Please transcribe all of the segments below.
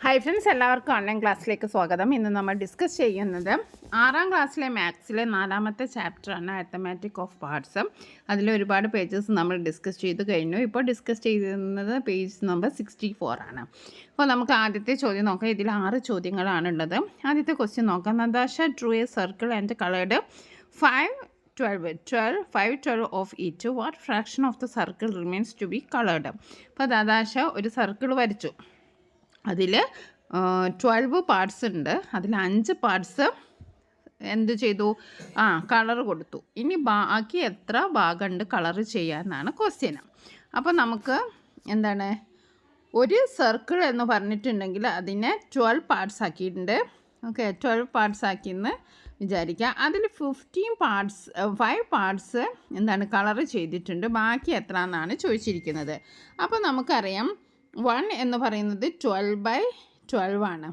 Hi friends, എല്ലാവർക്കും online ക്ലാസ്സിലേക്ക് സ്വാഗതം. ഇന്ന് നമ്മൾ ഡിസ്കസ് ചെയ്യുന്നത് 6ാം ക്ലാസ്സിലെ മാത്സിലെ 4ാമത്തെ ചാപ്റ്ററാണ് അരിത്തമാറ്റിക് ഓഫ് പാർട്സ്. അതിൽ ഒരുപാട് പേജസ് നമ്മൾ ഡിസ്കസ് ചെയ്ത് കഴിഞ്ഞു. ഇപ്പോൾ ഡിസ്കസ് ചെയ്യുന്നത് പേജ് നമ്പർ 64 ആണ്. അപ്പോൾ നമുക്ക് ആദ്യത്തെ ചോദ്യം നോക്കാം. ഇതിൽ 6 ചോദ്യങ്ങളാണുള്ളത്. ആദ്യത്തെ ക്വസ്റ്റ്യൻ നോക്കാം. Natasha drew a circle and coloured 5 12 of each. What fraction of the circle remains to be colored? അപ്പോൾ നതാഷ ഒരു സർക്കിൾ വരച്ചു. അതിൽ 12 പാർട്സ് ഉണ്ട്. അതിൽ 5 പാർട്സ് എന്ത് ചെയ്തു? കളർ കൊടുത്തു. ഇനി ബാക്കി എത്ര ഭാഗമുണ്ട് കളർ ചെയ്യാമെന്നാണ് ക്വസ്റ്റ്യൻ. അപ്പോൾ നമുക്ക് എന്താണ്, ഒരു സർക്കിൾ എന്ന് പറഞ്ഞിട്ടുണ്ടെങ്കിൽ അതിനെ 12 പാർട്സ് ആക്കിയിട്ടുണ്ട്. ഓക്കെ, 12 പാർട്സ് ആക്കിയെന്ന് വിചാരിക്കുക. അതിൽ 5 പാർട്സ് എന്താണ് കളർ ചെയ്തിട്ടുണ്ട്. ബാക്കി എത്ര എന്നാണ് ചോദിച്ചിരിക്കുന്നത്. അപ്പോൾ നമുക്കറിയാം 1 എന്ന് പറയുന്നത് 12/12 ആണ്.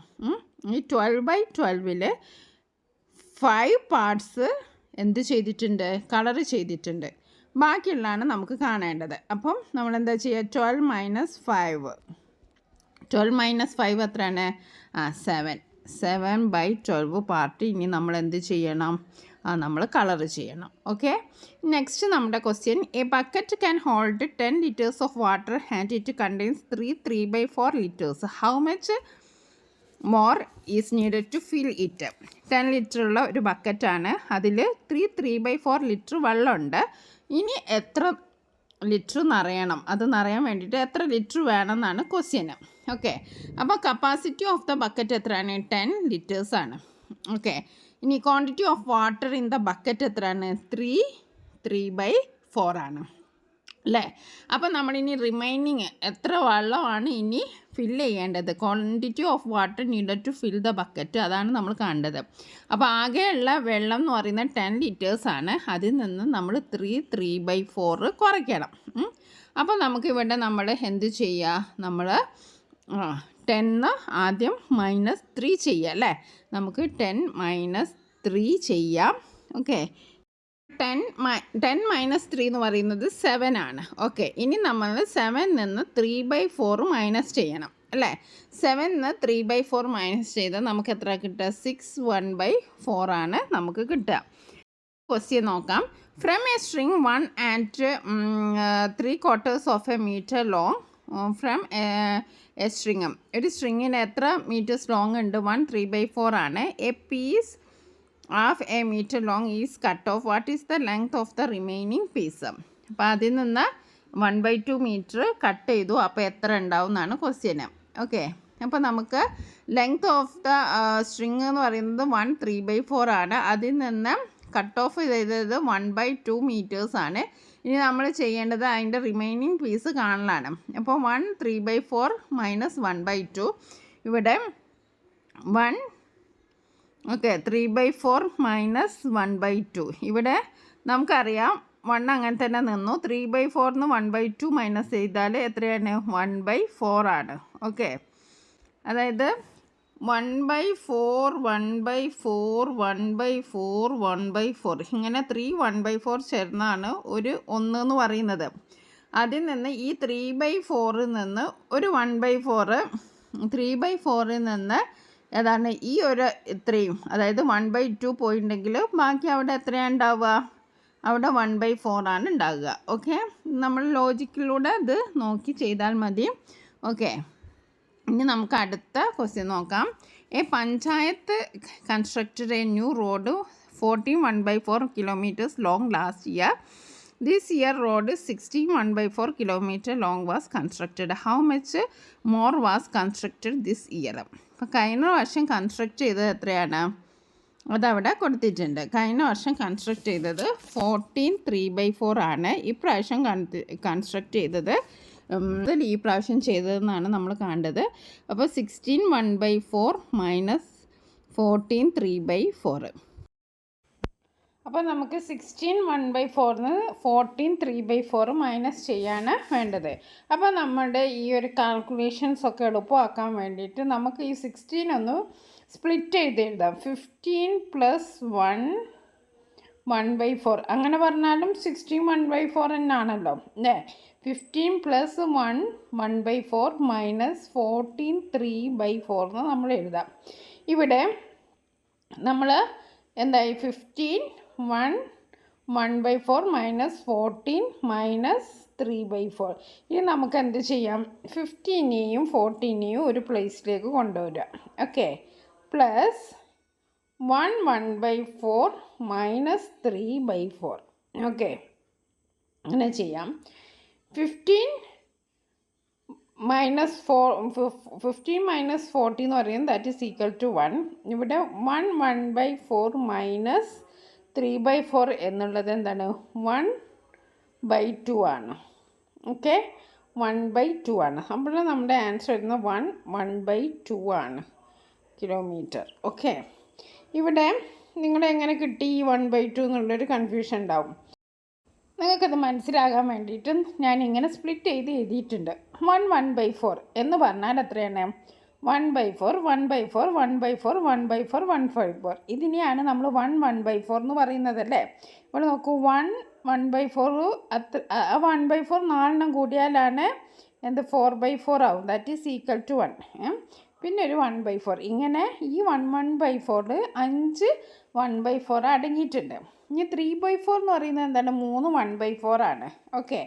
ഈ 12/12 5 പാർട്സ് എന്ത് ചെയ്തിട്ടുണ്ട്? കളർ ചെയ്തിട്ടുണ്ട്. ബാക്കിയുള്ളതാണ് നമുക്ക് കാണേണ്ടത്. അപ്പം നമ്മളെന്താ ചെയ്യുക? 12 - 5 എത്രയാണ്? 7. 7/12 പാർട്ട് ഇനി നമ്മൾ എന്ത് ചെയ്യണം? നമ്മൾ കളർ ചെയ്യണം. ഓക്കെ, നെക്സ്റ്റ് നമ്മുടെ question. A bucket can hold 10 liters of water and it contains 3/4 liters. How much more is needed to fill it? 10 ലിറ്ററുള്ള ഒരു ബക്കറ്റാണ്. അതിൽ 3/4 ലിറ്റർ വെള്ളമുണ്ട്. ഇനി എത്ര ലിറ്റർ നിറയണം? അത് നിറയാൻ വേണ്ടിയിട്ട് എത്ര ലിറ്റർ വേണം എന്നാണ് ക്വസ്റ്റ്യൻ. ഓക്കെ, അപ്പോൾ കപ്പാസിറ്റി ഓഫ് ദ ബക്കറ്റ് എത്രയാണ്? 10 liters ആണ്. ഓക്കെ, ഇനി quantity of water in the bucket എത്രയാണ്? 3/4 ആണ് അല്ലേ? അപ്പോൾ നമ്മളിനി റിമൈനിങ് എത്ര വെള്ളമാണ് ഇനി ഫില്ല് ചെയ്യേണ്ടത്? Quantity of water needed to fill the bucket, അതാണ് നമ്മൾ കണ്ടത്. അപ്പോൾ ആകെയുള്ള വെള്ളം എന്ന് പറയുന്നത് 10 liters ആണ്. അതിൽ നിന്ന് നമ്മൾ 3/4 കുറയ്ക്കണം. അപ്പോൾ നമുക്കിവിടെ നമ്മൾ എന്ത് ചെയ്യുക? നമ്മൾ 10 ആദ്യം -3 ചെയ്യുക അല്ലേ? നമുക്ക് 10 - 3 ചെയ്യാം. ഓക്കെ, 10 - 3 എന്ന് പറയുന്നത് 7 ആണ്. ഓക്കെ, ഇനി നമ്മൾ 7 നിന്ന് 3/4 മൈനസ് ചെയ്യണം അല്ലേ? 7 നിന്ന് 3/4 മൈനസ് ചെയ്താൽ നമുക്ക് എത്ര കിട്ടുക? 6 1/4 ആണ് നമുക്ക് കിട്ടുക. ക്വസ്റ്റ്യൻ നോക്കാം. From a string 1 and 3/4 of a meter long from a string. ഒരു സ്ട്രിങ്ങിന് എത്ര മീറ്റേഴ്സ് ലോങ് ഉണ്ട്? 1 3/4 ആണ്. A piece half a metre long is cut off. What is the length of the remaining piece? അപ്പോൾ അതിൽ നിന്ന് 1/2 metre cut ചെയ്തു. അപ്പോൾ എത്ര ഉണ്ടാവും എന്നാണ് ക്വസ്റ്റ്യൻ. ഓക്കെ, അപ്പോൾ നമുക്ക് ലെങ്ത് ഓഫ് ദ സ്ട്രിങ് എന്ന് പറയുന്നത് 1 3/4 ആണ്. അതിൽ നിന്ന് കട്ട് ഓഫ് ചെയ്തത് 1/2 മീറ്റേഴ്സ് ആണ്. ഇനി നമ്മൾ ചെയ്യേണ്ടത് അതിൻ്റെ റിമൈനിങ് പീസ് കാണലാണ്. അപ്പോൾ 1 3/4 മൈനസ് 1/2. ഇവിടെ 1 ഓക്കെ 3/4 മൈനസ് 1/2. ഇവിടെ നമുക്കറിയാം 1 അങ്ങനെ തന്നെ നിന്നു. 3/4 1/2 മൈനസ് ചെയ്താൽ എത്രയാണ്? 1/4 ആണ്. ഓക്കെ, അതായത് 1/4 1/4 1/4 1/4 ഇങ്ങനെ 3 1/4 ചേർന്നാണ് ഒരു 1 എന്ന് പറയുന്നത്. അതിൽ നിന്ന് ഈ 3/4 നിന്ന് ഒരു 1/4 3/4 നിന്ന് ഏതാണ് ഈ ഒരു ഇത്രയും, അതായത് 1/2 പോയിട്ടുണ്ടെങ്കിൽ ബാക്കി അവിടെ എത്രയാണ് ഉണ്ടാവുക? അവിടെ 1/4 ആണ് ഉണ്ടാവുക. ഓക്കെ, നമ്മൾ ലോജിക്കിലൂടെ ഇത് നോക്കി ചെയ്താൽ മതി. ഓക്കെ, ഇനി നമുക്ക് അടുത്ത ക്വസ്റ്റ്യൻ നോക്കാം. A panchayat constructed A new road 14 1/4 kilometers long last year. This year road 16 1/4 kilometer long was constructed. How much more was constructed this year? അപ്പോൾ കഴിഞ്ഞ വർഷം കൺസ്ട്രക്ട് ചെയ്തത് എത്രയാണ്? അതവിടെ കൊടുത്തിട്ടുണ്ട്. കഴിഞ്ഞ വർഷം കൺസ്ട്രക്ട് ചെയ്തത് 14 3/4 ആണ്. ഇപ്രാവശ്യം കൺസ്ട്രക്ട് ചെയ്തത് ഈ പ്രാവശ്യം ചെയ്തതെന്നാണ് നമ്മൾ കണ്ടത്. അപ്പോൾ 16 1/4 മൈനസ് 14 3/4. അപ്പോൾ നമുക്ക് 16 1/4 14 3/4 മൈനസ് ചെയ്യാണ് വേണ്ടത്. അപ്പോൾ നമ്മുടെ ഈ ഒരു കാൽക്കുലേഷൻസ് ഒക്കെ എളുപ്പമാക്കാൻ വേണ്ടിയിട്ട് നമുക്ക് ഈ 16 ഒന്ന് സ്പ്ലിറ്റ് ചെയ്ത് എഴുതാം. 15 + 1 1/4 അങ്ങനെ പറഞ്ഞാലും 16 1/4 തന്നെയാണല്ലോ അല്ലേ? 15 പ്ലസ് 1 1/4 മൈനസ് 14 3/4 എന്ന് നമ്മൾ എഴുതാം. ഇവിടെ നമ്മൾ എന്തായി 15 1/4 മൈനസ് 14 മൈനസ് 3/4. ഇനി നമുക്ക് എന്ത് ചെയ്യാം, 15നെയും 14നെയും ഒരു പ്ലേസിലേക്ക് കൊണ്ടുവരാം. Okay, plus 1/4 minus 3/4. ഓക്കെ, അങ്ങനെ ചെയ്യാം. 15 മൈനസ് 40 എന്ന് പറയുന്നത് ദാറ്റ് ഈസ് ഈക്വൽ ടു 1. ഇവിടെ 1/4 മൈനസ് 3/4 എന്നുള്ളത് എന്താണ്, 1/2 ആണ്. ഓക്കെ, 1/2 ആണ്. അപ്പോൾ നമ്മുടെ ആൻസർ വരുന്നത് 1/2 ആണ് കിലോമീറ്റർ. ഓക്കെ, ഇവിടെ നിങ്ങളെങ്ങനെ കിട്ടി ഈ 1/2 എന്നുള്ളൊരു കൺഫ്യൂഷൻ ഉണ്ടാവും. നിങ്ങൾക്കത് മനസ്സിലാകാൻ വേണ്ടിയിട്ട് ഞാനിങ്ങനെ സ്പ്ലിറ്റ് ചെയ്ത് എഴുതിയിട്ടുണ്ട്. 1/4 എന്ന് പറഞ്ഞാൽ എത്രയാണ്, 1/4 1/4 1/4 1/4 1/4. ഇതിനെയാണ് നമ്മൾ 1/4 എന്ന് പറയുന്നതല്ലേ. ഇവിടെ നോക്കൂ, 1/4 അത്ര 1/4 4 കൂടിയാലാണ് എന്ത് 4/4 ആവും. That is equal to 1. പിന്നെ ഒരു 1/4. ഇങ്ങനെ ഈ 1/4 5 1/4 അടങ്ങിയിട്ടുണ്ട്. ഇനി 3/4 എന്ന് പറയുന്നത് എന്താണ്, 3 1/4 ആണ്. ഓക്കെ,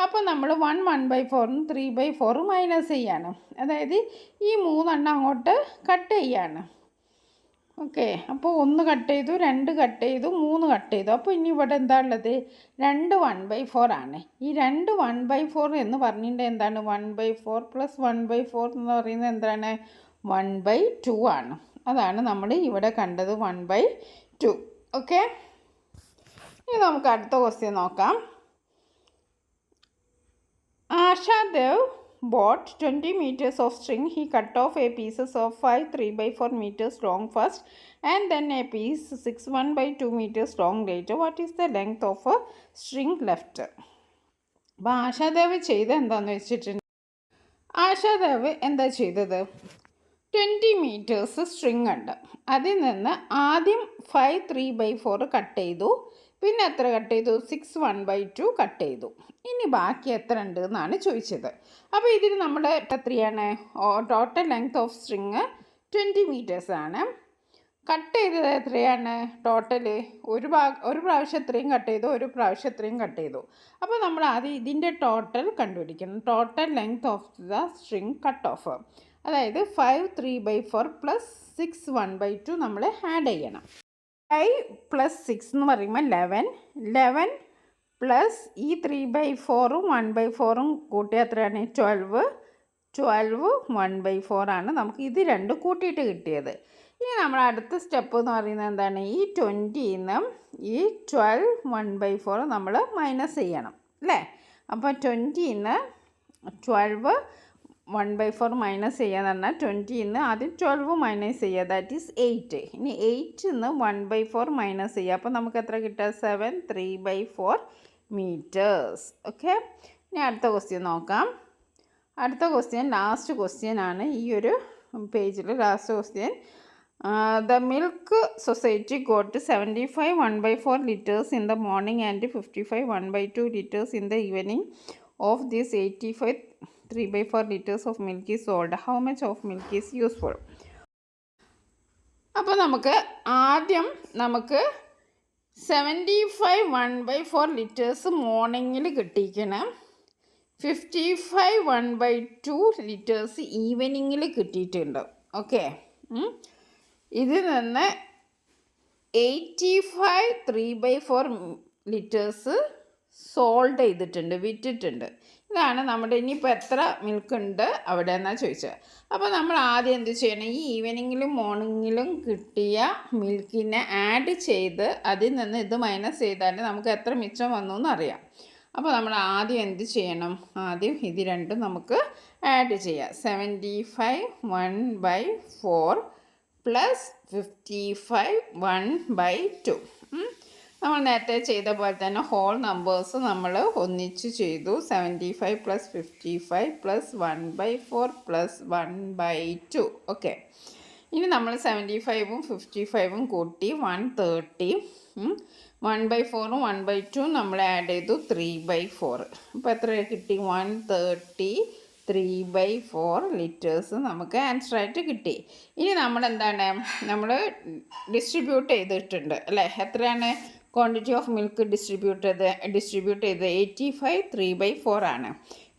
അപ്പോൾ നമ്മൾ 1/4 3/4 മൈനസ് ചെയ്യാണ്. അതായത് ഈ 3 അങ്ങോട്ട് കട്ട് ചെയ്യാണ്. ഓക്കെ, അപ്പോൾ 1 കട്ട് ചെയ്തു, 2 കട്ട് ചെയ്തു, 3 കട്ട് ചെയ്തു. അപ്പോൾ ഇനി ഇവിടെ എന്താ ഉള്ളത്, 2 1/4 ആണ്. ഈ 2 1/4 എന്ന് പറഞ്ഞിട്ട് എന്താണ്, 1/4 പ്ലസ് 1/4 എന്ന് പറയുന്നത് എന്താണ്, 1/2 ആണ്. അതാണ് നമ്മൾ ഇവിടെ കണ്ടത്, 1/2. ഓക്കെ, ഇനി നമുക്ക് അടുത്ത ക്വസ്റ്റ്യൻ നോക്കാം. Ashadev bought 20 meters of string. He cut off a pieces of 5 3/4 meters long first and then a piece 6 1/2 meters long later. What is the length of a string left? അപ്പോൾ ആശാദേവ് ചെയ്ത് എന്താണെന്ന് വെച്ചിട്ടുണ്ട്, ആശാദേവ് എന്താ ചെയ്തത്, 20 മീറ്റേഴ്സ് സ്ട്രിങ് ഉണ്ട്. അതിൽ നിന്ന് ആദ്യം 5 3/4 കട്ട് ചെയ്തു. പിന്നെ എത്ര കട്ട് ചെയ്തു, 6 1/2 കട്ട് ചെയ്തു. ഇനി ബാക്കി എത്ര ഉണ്ട് എന്നാണ് ചോദിച്ചത്. അപ്പോൾ ഇതിന് നമ്മൾ എത്രയാണ്, total length of string 20 metres ആണ്. കട്ട് ചെയ്തത് എത്രയാണ്, ടോട്ടൽ ഒരു പ്രാവശ്യം എത്രയും കട്ട് ചെയ്തു, ഒരു പ്രാവശ്യം എത്രയും കട്ട് ചെയ്തു. അപ്പോൾ നമ്മൾ ആദ്യം ഇതിൻ്റെ ടോട്ടൽ കണ്ടുപിടിക്കണം. Total length of the string cut off, അതായത് 5 3/4 പ്ലസ് 6 1/2 നമ്മൾ ആഡ് ചെയ്യണം. 5 പ്ലസ് 6 എന്ന് പറയുമ്പോൾ 11 പ്ലസ് ഈ 3/4 1/4 കൂട്ടിയ എത്രയാണ്, 12 1/4 ആണ് നമുക്ക് ഇത് രണ്ടും കൂട്ടിയിട്ട് കിട്ടിയത്. ഇനി നമ്മൾ അടുത്ത സ്റ്റെപ്പ് എന്ന് പറയുന്നത് എന്താണ്, ഈ 20ന്ന് ഈ 12 1/4 നമ്മൾ മൈനസ് ചെയ്യണം അല്ലേ. അപ്പോൾ 20ന്ന് 12 1/4 മൈനസ് ചെയ്യാന്ന് പറഞ്ഞാൽ 20ന്ന് ആദ്യം 12 മൈനസ് ചെയ്യുക, ദാറ്റ് ഈസ് 8. ഇനി 8ന്ന് 1/4 മൈനസ് ചെയ്യുക. അപ്പോൾ നമുക്ക് എത്ര കിട്ടുക, 7 3/4 മീറ്റേഴ്സ്. ഓക്കെ, ഇനി അടുത്ത ക്വസ്റ്റ്യൻ നോക്കാം. അടുത്ത ക്വസ്റ്റ്യൻ ലാസ്റ്റ് ക്വസ്റ്റ്യൻ ആണ് ഈ ഒരു പേജിൽ, last question. The milk society got 75 1/4 liters in the morning and 55 1/2 liters in the evening. Of this 85 3/4 liters of milk is sold. How much of milk is useful? അപ്പോൾ ആദ്യം നമുക്ക് 75 1/4 litres മോർണിംഗിൽ കിട്ടിയിരിക്കണം. 55 1/2 litres ഈവനിങ്ങിൽ കിട്ടിയിട്ടുണ്ട്. Okay, ഇതിൽ നിന്ന് 85 3/4 litres sold ചെയ്തിട്ടുണ്ട്, വിറ്റിട്ടുണ്ട്. ഇതാണ് നമ്മുടെ ഇനിയിപ്പോൾ എത്ര മിൽക്ക് ഉണ്ട് അവിടെ എന്നാണ് ചോദിച്ചത്. അപ്പോൾ നമ്മൾ ആദ്യം എന്ത് ചെയ്യണം, ഈ ഈവനിങ്ങിലും മോർണിംഗിലും കിട്ടിയ മിൽക്കിനെ ആഡ് ചെയ്ത് അതിൽ നിന്ന് ഇത് മൈനസ് ചെയ്താൽ നമുക്ക് എത്ര മിച്ചം വന്നു എന്നറിയാം. അപ്പോൾ നമ്മൾ ആദ്യം എന്ത് ചെയ്യണം, ആദ്യം ഇത് രണ്ടും നമുക്ക് ആഡ് ചെയ്യാം. 75 1/4 പ്ലസ് 55 1/2. നമ്മൾ നേരത്തെ ചെയ്ത പോലെ തന്നെ ഹോൾ നമ്പേഴ്സ് നമ്മൾ ഒന്നിച്ച് ചെയ്തു. 75 പ്ലസ് 55 പ്ലസ് 1/4 പ്ലസ് 1/2. ഓക്കെ, ഇനി നമ്മൾ 75ഉം 55ഉം കൂട്ടി 130 1/4 1/2 നമ്മൾ ആഡ് ചെയ്തു 3/4. അപ്പോൾ എത്ര കിട്ടി? 133/4 ലിറ്റേഴ്സ് നമുക്ക് ആൻസർ ആയിട്ട് കിട്ടി. ഇനി നമ്മൾ എന്താണ്, നമ്മൾ ഡിസ്ട്രിബ്യൂട്ട് ചെയ്തിട്ടുണ്ട് അല്ലേ? എത്രയാണ് ക്വാണ്ടിറ്റി ഓഫ് മിൽക്ക് ഡിസ്ട്രിബ്യൂട്ട് ചെയ്ത് 85 3/4 ആണ്.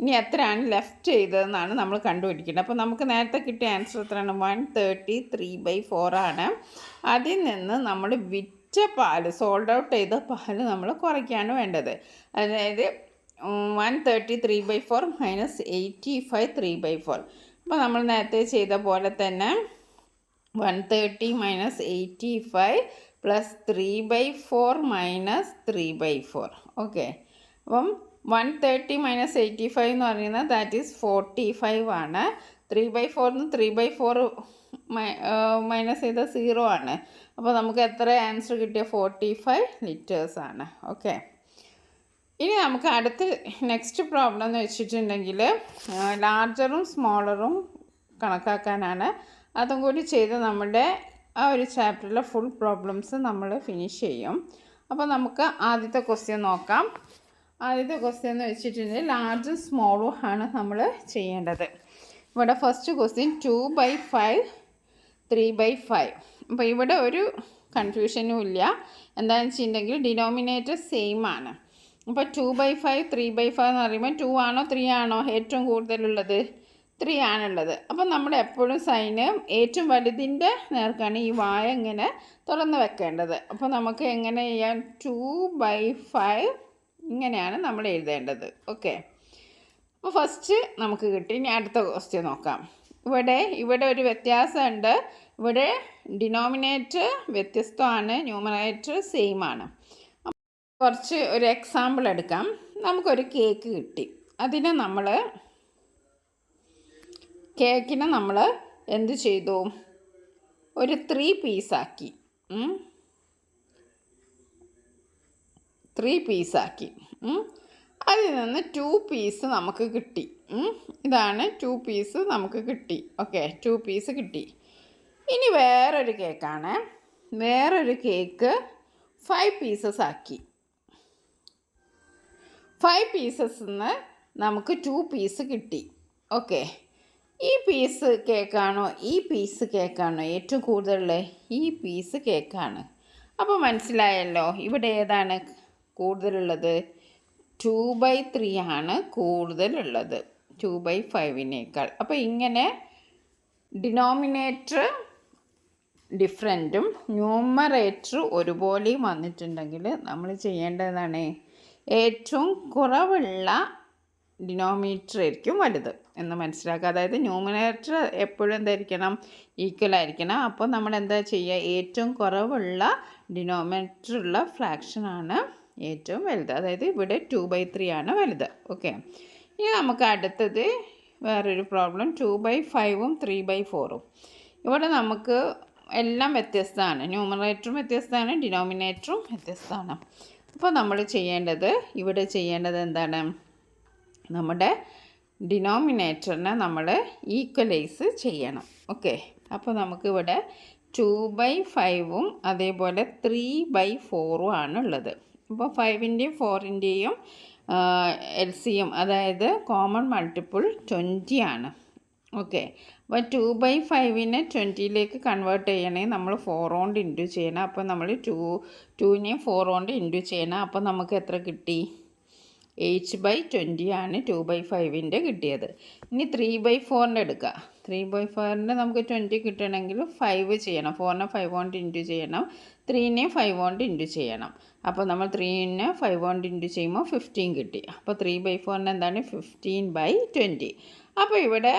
ഇനി എത്രയാണ് ലെഫ്റ്റ് ചെയ്തതെന്നാണ് നമ്മൾ കണ്ടുപിടിക്കേണ്ടത്. അപ്പോൾ നമുക്ക് നേരത്തെ കിട്ടിയ ആൻസർ എത്രയാണ്? 133/4 ആണ്. അതിൽ നിന്ന് നമ്മൾ പാല്, സോൾഡ് ഔട്ട് ചെയ്ത പാല് നമ്മൾ കുറയ്ക്കാണ് വേണ്ടത്. അതായത് 133/4 മൈനസ് 85 3/4. അപ്പോൾ നമ്മൾ നേരത്തെ ചെയ്ത പോലെ തന്നെ 130 മൈനസ് 85 പ്ലസ് 3/4 മൈനസ് 3/4. ഓക്കെ, അപ്പം 130 മൈനസ് 85 എന്ന് പറയുന്നത് ദാറ്റ് ഈസ് 45 ആണ്. 3/4 3/4 മൈനസ് ചെയ്ത 0 ആണ്. അപ്പോൾ നമുക്ക് എത്ര ആൻസർ കിട്ടിയ? 45 ലിറ്റേഴ്സ് ആണ്. ഓക്കെ, ഇനി നമുക്ക് അടുത്ത നെക്സ്റ്റ് പ്രോബ്ലം എന്ന് വെച്ചിട്ടുണ്ടെങ്കിൽ ലാർജറും സ്മോളറും കണക്കാക്കാനാണ്. അതും കൂടി ചെയ്ത് നമ്മുടെ ആ ഒരു ചാപ്റ്ററിലെ ഫുൾ പ്രോബ്ലംസ് നമ്മൾ ഫിനിഷ് ചെയ്യും. അപ്പോൾ നമുക്ക് ആദ്യത്തെ ക്വസ്റ്റ്യൻ നോക്കാം. ആദ്യത്തെ ക്വസ്റ്റ്യൻ എന്ന് വെച്ചിട്ടുണ്ടെങ്കിൽ ലാർജും സ്മോളും ആണ് നമ്മൾ ചെയ്യേണ്ടത്. ഇവിടെ ഫസ്റ്റ് ക്വസ്റ്റ്യൻ 2/5 3/5. അപ്പോൾ ഇവിടെ ഒരു കൺഫ്യൂഷനും ഇല്ല. എന്താണെന്ന് വെച്ചിട്ടുണ്ടെങ്കിൽ ഡിനോമിനേറ്റർ സെയിം ആണ്. അപ്പോൾ 2/5 3/5 എന്ന് പറയുമ്പോൾ 2 ആണോ 3 ആണോ ഏറ്റവും കൂടുതലുള്ളത്? 3 ആണുള്ളത്. അപ്പം നമ്മൾ എപ്പോഴും സൈന് ഏറ്റവും വലുതിൻ്റെ നേർക്കാണ് ഈ വായ ഇങ്ങനെ തുറന്ന് വെക്കേണ്ടത്. അപ്പോൾ നമുക്ക് എങ്ങനെ ചെയ്യാം? 2/5 ഇങ്ങനെയാണ് നമ്മൾ എഴുതേണ്ടത്. ഓക്കെ, അപ്പോൾ ഫസ്റ്റ് നമുക്ക് കിട്ടി. ഇനി അടുത്ത ക്വസ്റ്റ്യൻ നോക്കാം. ഇവിടെ ഒരു വ്യത്യാസമുണ്ട്. ഇവിടെ ഡിനോമിനേറ്റർ വ്യത്യസ്തമാണ്, ന്യൂമറേറ്റർ സെയിം ആണ്. കുറച്ച് ഒരു എക്സാമ്പിൾ എടുക്കാം. നമുക്കൊരു കേക്ക് കിട്ടി. കേക്കിനെ നമ്മൾ എന്ത് ചെയ്തു? ഒരു 3 പീസാക്കി. 3 പീസാക്കി. അതിൽ നിന്ന് 2 പീസ് നമുക്ക് കിട്ടി. ഇതാണ് 2 പീസ് നമുക്ക് കിട്ടി. ഓക്കെ, 2 പീസ് കിട്ടി. ഇനി വേറൊരു കേക്കാണ്. വേറൊരു കേക്ക് 5 പീസസ് ആക്കി. 5 പീസസിൽ നിന്ന് നമുക്ക് 2 പീസ് കിട്ടി. ഓക്കെ, ഈ പീസ് കേക്കാണോ ഈ പീസ് കേക്കാണോ ഏറ്റവും കൂടുതലുള്ളത്? ഈ പീസ് കേക്കാണ്. അപ്പോൾ മനസ്സിലായല്ലോ ഇവിടെ ഏതാണ് കൂടുതലുള്ളത്? 2/3 ആണ് കൂടുതലുള്ളത് 2/5നേക്കാൾ. അപ്പോൾ ഇങ്ങനെ ഡിനോമിനേറ്റർ ഡിഫറൻറ്റും ന്യൂമറേറ്റർ ഒരുപോലെയും വന്നിട്ടുണ്ടെങ്കിൽ നമ്മൾ ചെയ്യേണ്ടതാണ് ഏറ്റവും കുറവുള്ള ഡിനോമിനേറ്റർ ആയിരിക്കും വലുത് എന്ന് മനസ്സിലാക്കുക. അതായത് ന്യൂമറേറ്റർ എപ്പോഴും എന്തായിരിക്കണം? ഈക്വൽ ആയിരിക്കണം. അപ്പോൾ നമ്മൾ എന്താ ചെയ്യുക? ഏറ്റവും കുറവുള്ള ഡിനോമിനേറ്ററുള്ള ഫ്രാക്ഷനാണ് ഏറ്റവും വലുത്. അതായത് ഇവിടെ 2/3 ആണ് വലുത്. ഓക്കെ, ഇനി നമുക്ക് അടുത്തത് വേറൊരു പ്രോബ്ലം 2/5ഉം 3/4ഉം. ഇവിടെ നമുക്ക് എല്ലാം വ്യത്യസ്തമാണ്. ന്യൂമറേറ്ററും വ്യത്യസ്തമാണ്, ഡിനോമിനേറ്ററും വ്യത്യസ്തമാണ്. അപ്പോൾ നമ്മൾ ഇവിടെ ചെയ്യേണ്ടത് എന്താണ്? നമ്മുടെ ഡിനോമിനേറ്ററിനെ നമ്മൾ ഈക്വലൈസ് ചെയ്യണം. ഓക്കെ, അപ്പോൾ നമുക്കിവിടെ 2/5ഉം അതേപോലെ 3/4ഉം ആണുള്ളത്. അപ്പോൾ 5ൻ്റെയും 4ൻ്റെയും LCM അതായത് കോമൺ മൾട്ടിപ്പിൾ 20 ആണ്. ഓക്കെ, അപ്പോൾ 2/5നെ 20ലേക്ക് കൺവേർട്ട് ചെയ്യണമെങ്കിൽ നമ്മൾ 4 കൊണ്ട് ഇൻറ്റു ചെയ്യണം. അപ്പോൾ നമ്മൾ 2നെയും 4 കൊണ്ട് ഇൻറ്റു ചെയ്യണം. അപ്പോൾ നമുക്ക് എത്ര കിട്ടി? h/20 ആണ് 2/5ൻ്റെ കിട്ടിയത്. ഇനി 3/4ൻ്റെ എടുക്കുക. 3/4ൻ്റെ നമുക്ക് 20 കിട്ടണമെങ്കിൽ 5 ചെയ്യണം. 4നെ 5 കൊണ്ട് ഇൻറ്റു ചെയ്യണം. 3നെയും 5 കൊണ്ട് ഇൻറ്റു ചെയ്യണം. അപ്പോൾ നമ്മൾ 3നെ 5 കൊണ്ട് ഇൻറ്റു ചെയ്യുമ്പോൾ 15 കിട്ടി. അപ്പോൾ 3/4ൻ്റെ എന്താണ്? 15/20. അപ്പോൾ ഇവിടെ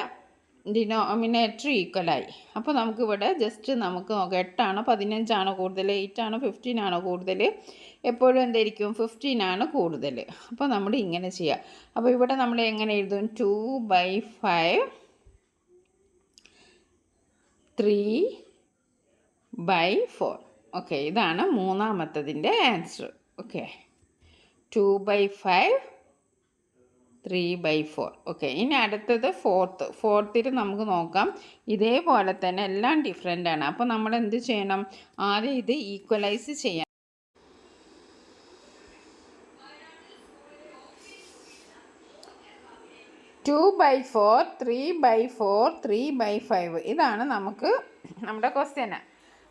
ഡിനോമിനേറ്റർ ഈക്വലായി. അപ്പോൾ നമുക്കിവിടെ ജസ്റ്റ് നമുക്ക് നോക്കാം. 8 ആണോ 15 ആണോ കൂടുതൽ? 8 ആണോ 15 ആണോ കൂടുതൽ? എപ്പോഴും എന്തായിരിക്കും? 15 ആണ് കൂടുതൽ. അപ്പോൾ നമ്മൾ ഇങ്ങനെ ചെയ്യുക. അപ്പോൾ ഇവിടെ നമ്മൾ എങ്ങനെ എഴുതും? 2/5 3/4. ഓക്കെ, ഇതാണ് മൂന്നാമത്തതിൻ്റെ ആൻസർ. ഓക്കെ, 2/5 3/4. ഓക്കെ, ഇനി അടുത്തത് ഫോർത്തിൽ നമുക്ക് നോക്കാം. ഇതേപോലെ തന്നെ എല്ലാം ഡിഫറെൻ്റ് ആണ്. അപ്പോൾ നമ്മൾ എന്ത് ചെയ്യണം? ആദ്യം ഇത് ഈക്വലൈസ് ചെയ്യാം. 2/4, 3/4, 3/5. ഇതാണ് നമുക്ക് നമ്മുടെ ക്വസ്റ്റ്യന്.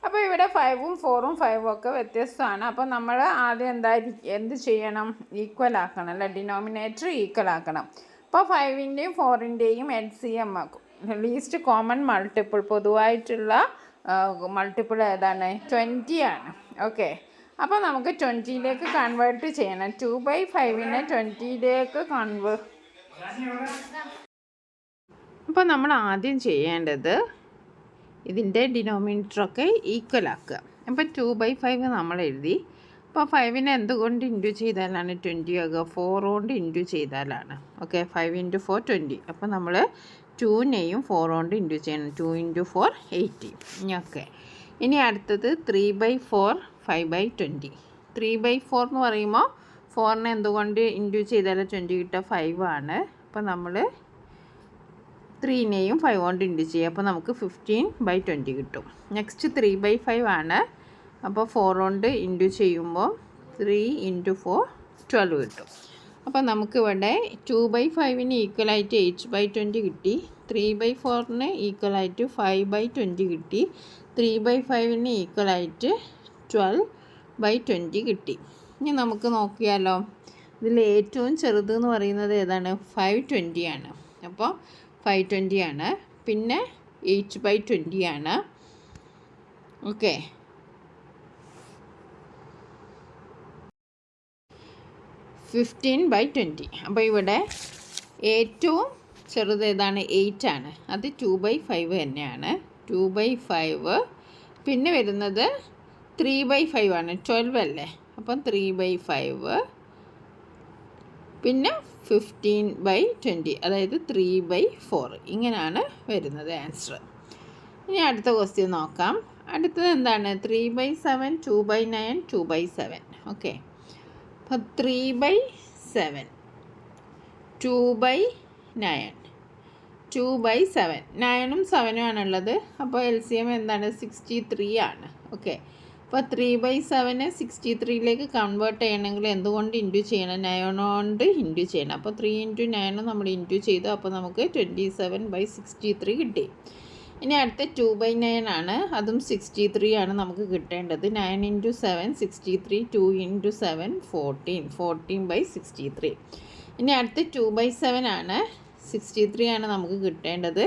അപ്പോൾ ഇവിടെ 5ഉം 4ഉം 5ഉം ഒക്കെ വ്യത്യസ്തമാണ്. അപ്പോൾ നമ്മൾ ആദ്യം എന്ത് ചെയ്യണം? ഈക്വൽ ആക്കണം അല്ലേ? ഡിനോമിനേറ്റർ ഈക്വൽ ആക്കണം. അപ്പോൾ 5ൻ്റെയും 4ൻ്റെയും LCM ലീസ്റ്റ് കോമൺ മൾട്ടിപ്പിൾ, പൊതുവായിട്ടുള്ള മൾട്ടിപ്പിൾ ഏതാണ്? 20 ആണ്. ഓക്കെ, അപ്പോൾ നമുക്ക് 20യിലേക്ക് കൺവേർട്ട് ചെയ്യണം. 2/5നെ 20യിലേക്ക് അപ്പോൾ നമ്മൾ ആദ്യം ചെയ്യേണ്ടത് ഇതിൻ്റെ ഡിനോമിനേറ്ററൊക്കെ ഈക്വൽ ആക്കുക. അപ്പോൾ 2/5 നമ്മൾ എഴുതി. അപ്പോൾ 5നെ എന്തുകൊണ്ട് ഇൻറ്റു ചെയ്താലാണ് 20 ആകുക? 4 കൊണ്ട് ഇൻറ്റു ചെയ്താലാണ്. ഓക്കെ, 5 × 4 20. അപ്പോൾ നമ്മൾ 2നെയും 4 കൊണ്ട് ഇൻറ്റു ചെയ്യണം. 2 × 4 18. ഓക്കെ, ഇനി അടുത്തത് 3/4 5/20. 3/4 എന്ന് പറയുമ്പോൾ 4നെ എന്തുകൊണ്ട് ഇൻറ്റു ചെയ്താൽ 20 കിട്ടുക? 5 ആണ്. അപ്പോൾ നമ്മൾ 3നെയും 5 കൊണ്ട് ഇൻറ്റു ചെയ്യുക. അപ്പോൾ നമുക്ക് 15/20 കിട്ടും. നെക്സ്റ്റ് 3/5 ആണ്. അപ്പോൾ 4 കൊണ്ട് ഇൻറ്റു ചെയ്യുമ്പോൾ 3 × 4 12 കിട്ടും. അപ്പോൾ നമുക്കിവിടെ 2/5ന് ഈക്വലായിട്ട് 8/20 കിട്ടി. 3/4ന് ഈക്വലായിട്ട് 5/20 കിട്ടി. 3/5ന് ഈക്വലായിട്ട് 12/20 കിട്ടി. ഇനി നമുക്ക് നോക്കിയാലോ, ഇതിൽ ഏറ്റവും ചെറുതെന്ന് പറയുന്നത് ഏതാണ്? 520 ആണ്. അപ്പോൾ 520 ആണ്. പിന്നെ 8/20 ആണ്. ഓക്കെ, (15/20). അപ്പോൾ ഇവിടെ ഏറ്റവും ചെറുത് ഏതാണ്? 8 ആണ്. അത് 2/5 തന്നെയാണ്. 2/5. പിന്നെ വരുന്നത് 3/5 ആണ്. 12 അല്ലേ? അപ്പം 3/5. പിന്നെ 15/20, അതായത് 3/4. ഇങ്ങനെയാണ് വരുന്നത് ആൻസർ. ഇനി അടുത്ത ക്വസ്റ്റ്യൻ നോക്കാം. അടുത്തത് എന്താണ്? 3/7, 2/9, 2/7. ഓക്കെ, അപ്പോൾ 3/7, 2/9, 2/7. 9ഉം 7ഉം ആണുള്ളത്. അപ്പോൾ LCM എന്താണ്? 63 ആണ്. ഓക്കെ, അപ്പോൾ 3/7നെ 63യിലേക്ക് കൺവേർട്ട് ചെയ്യണമെങ്കിൽ എന്തുകൊണ്ട് ഇൻറ്റു ചെയ്യണം? 9 കൊണ്ട് ഇൻറ്റു ചെയ്യണം. അപ്പോൾ 3 × 9 നമ്മൾ ഇൻറ്റു ചെയ്തു. അപ്പോൾ നമുക്ക് 27/63 കിട്ടി. ഇനി അടുത്ത 2/9 ആണ്. അതും 63 ആണ് നമുക്ക് കിട്ടേണ്ടത്. 9 × 7 63, 2 × 7 14, 14/63. ഇനി അടുത്ത 2/7 ആണ്. 63 ആണ് നമുക്ക് കിട്ടേണ്ടത്.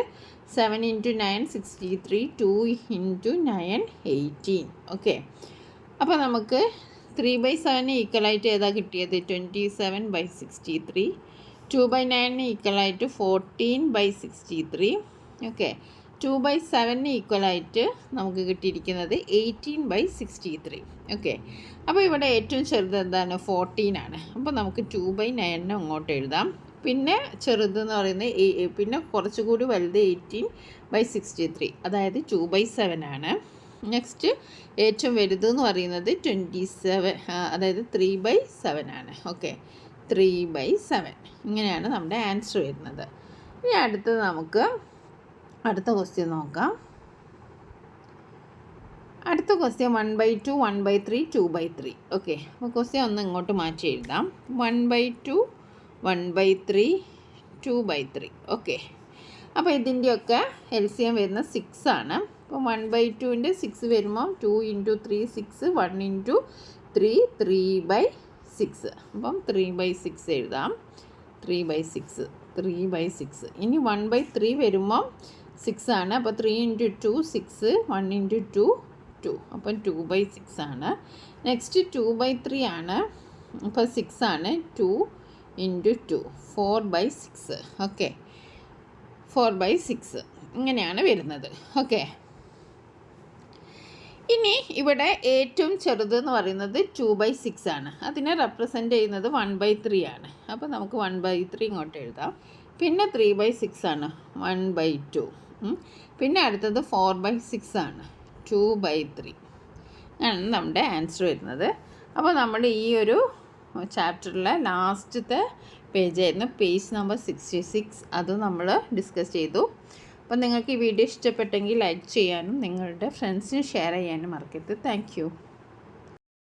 7 × 9 63, 2 × 9 18. ഓക്കെ, അപ്പോൾ നമുക്ക് 3/7 ഈക്വലായിട്ട് ഏതാ കിട്ടിയത്? 27/63. 2/9 ഈക്വലായിട്ട് 14/63. ഓക്കെ, 2/7 ഈക്വലായിട്ട് നമുക്ക് കിട്ടിയിരിക്കുന്നത് 18/63. ഓക്കെ, അപ്പോൾ ഇവിടെ ഏറ്റവും ചെറുത് എന്താണ്? 14 ആണ്. അപ്പോൾ നമുക്ക് 2/9 അങ്ങോട്ട് എഴുതാം. പിന്നെ ചെറുതെന്ന് പറയുന്നത് പിന്നെ കുറച്ചുകൂടി വലുത് 18/63, അതായത് 2/7 ആണ്. നെക്സ്റ്റ് ഏറ്റവും വലുതെന്ന് പറയുന്നത് 27, അതായത് 3/7 ആണ്. ഓക്കെ, 3/7. ഇങ്ങനെയാണ് നമ്മുടെ ആൻസർ വരുന്നത്. ഇനി അടുത്തത് നമുക്ക് അടുത്ത ക്വസ്റ്റ്യൻ നോക്കാം. അടുത്ത ക്വസ്റ്റ്യൻ 1/2, 1/3, 2/3. ഓക്കെ, അപ്പോൾ ക്വസ്റ്റ്യൻ ഒന്ന് ഇങ്ങോട്ട് മാറ്റി എഴുതാം. 1/2, 1/3, 2/3. ഓക്കെ, അപ്പോൾ ഇതിൻ്റെയൊക്കെ LCM വരുന്ന 6 ആണ്. അപ്പോൾ 1/2ൻ്റെ 6 വരുമ്പോൾ 2 × 3 6, 1 × 3 3/6. അപ്പം 3/6 എഴുതാം. 3/6, 3/6. ഇനി 1/3 വരുമ്പോൾ 6 ആണ്. അപ്പോൾ 3 × 2 6, 1 × 2 2. അപ്പം 2/6 ആണ്. നെക്സ്റ്റ് 2/3 ആണ്. അപ്പോൾ 6 ആണ്. 2 × 2 4/6. ഓക്കെ, 4/6 ഇങ്ങനെയാണ് വരുന്നത്. ഓക്കെ, ഇനി ഇവിടെ ഏറ്റവും ചെറുതെന്ന് പറയുന്നത് 2/6 ആണ്. അതിനെ റെപ്രസെൻ്റ് ചെയ്യുന്നത് 1/3 ആണ്. അപ്പോൾ നമുക്ക് 1/3 ഇങ്ങോട്ട് എഴുതാം. പിന്നെ 3/6 ആണ്. 1/2. പിന്നെ അടുത്തത് 4/6 ആണ്. 2/3 ആണ് നമ്മുടെ ആൻസർ വരുന്നത്. അപ്പോൾ നമ്മൾ ഈ ഒരു ചാപ്റ്ററിലെ ലാസ്റ്റത്തെ പേജായിരുന്നു, പേജ് നമ്പർ 66. അത് നമ്മൾ ഡിസ്കസ് ചെയ്തു. അപ്പോൾ നിങ്ങൾക്ക് ഈ വീഡിയോ ഇഷ്ടപ്പെട്ടെങ്കിൽ ലൈക്ക് ചെയ്യാനും നിങ്ങളുടെ ഫ്രണ്ട്സിന് ഷെയർ ചെയ്യാനും മറക്കരുത്. Thank you.